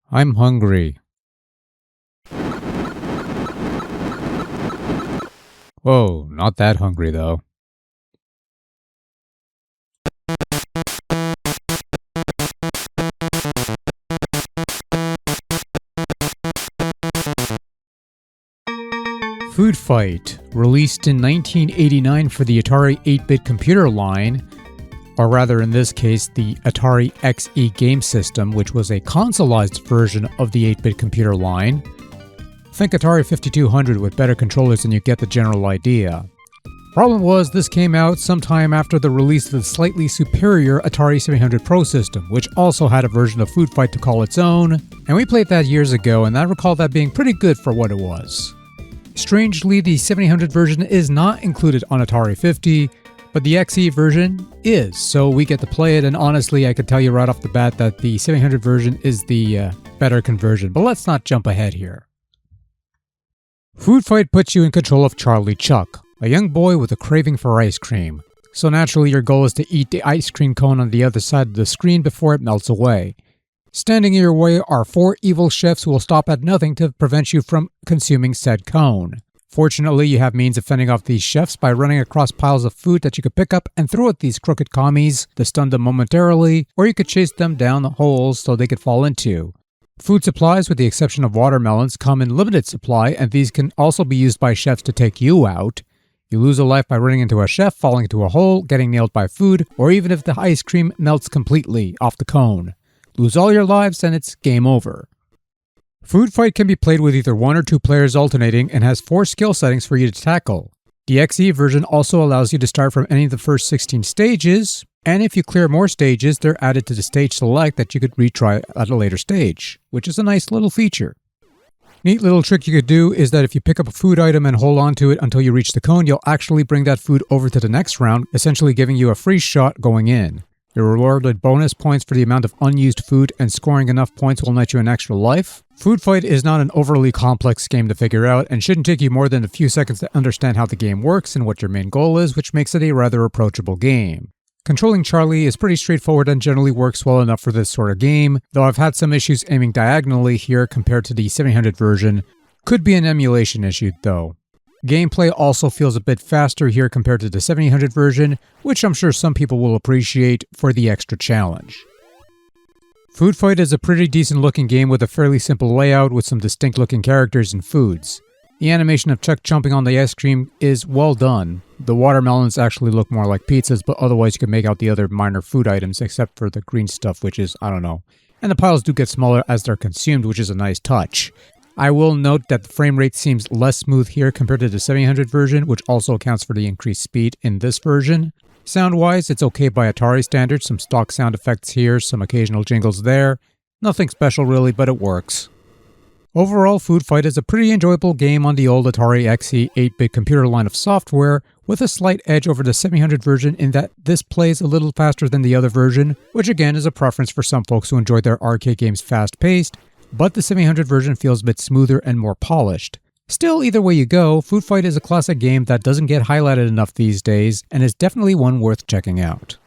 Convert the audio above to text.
I'm hungry. Whoa, not that hungry though. Food Fight, released in 1989 for the Atari 8-bit computer line, or rather in this case the Atari XE game system, which was a consoleized version of the 8-bit computer line. Think Atari 5200 with better controllers and you get the general idea. Problem was, this came out sometime after the release of the slightly superior Atari 700 Pro system, which also had a version of Food Fight to call its own, and we played that years ago and I recall that being pretty good for what it was. Strangely, the 700 version is not included on Atari 50, but the XE version is, so we get to play it, and honestly I could tell you right off the bat that the 700 version is the better conversion, but let's not jump ahead here. Food Fight puts you in control of Charlie Chuck, a young boy with a craving for ice cream. So naturally your goal is to eat the ice cream cone on the other side of the screen before it melts away. Standing in your way are 4 evil chefs who will stop at nothing to prevent you from consuming said cone. Fortunately, you have means of fending off these chefs by running across piles of food that you could pick up and throw at these crooked commies to stun them momentarily, or you could chase them down the holes so they could fall into. Food supplies, with the exception of watermelons, come in limited supply, and these can also be used by chefs to take you out. You lose a life by running into a chef, falling into a hole, getting nailed by food, or even if the ice cream melts completely off the cone. Lose all your lives and it's game over. Food Fight can be played with either 1 or 2 players alternating and has 4 skill settings for you to tackle. The XE version also allows you to start from any of the first 16 stages, and if you clear more stages, they're added to the stage select that you could retry at a later stage, which is a nice little feature. Neat little trick you could do is that if you pick up a food item and hold on to it until you reach the cone, you'll actually bring that food over to the next round, essentially giving you a free shot going in. You're rewarded bonus points for the amount of unused food, and scoring enough points will net you an extra life. Food Fight is not an overly complex game to figure out and shouldn't take you more than a few seconds to understand how the game works and what your main goal is, which makes it a rather approachable game. Controlling Charlie is pretty straightforward and generally works well enough for this sort of game, though I've had some issues aiming diagonally here compared to the 700 version. Could be an emulation issue though. Gameplay also feels a bit faster here compared to the 700 version, which I'm sure some people will appreciate for the extra challenge. Food Fight is a pretty decent looking game with a fairly simple layout with some distinct looking characters and foods. The animation of Chuck jumping on the ice cream is well done. The watermelons actually look more like pizzas, but otherwise you can make out the other minor food items except for the green stuff, which is, I don't know. And the piles do get smaller as they're consumed, which is a nice touch. I will note that the frame rate seems less smooth here compared to the 700 version, which also accounts for the increased speed in this version. Sound-wise, it's okay by Atari standards, some stock sound effects here, some occasional jingles there. Nothing special really, but it works. Overall, Food Fight is a pretty enjoyable game on the old Atari XE 8-bit computer line of software, with a slight edge over the 700 version in that this plays a little faster than the other version, which again is a preference for some folks who enjoy their arcade games fast-paced, but the 700 version feels a bit smoother and more polished. Still, either way you go, Food Fight is a classic game that doesn't get highlighted enough these days, and is definitely one worth checking out.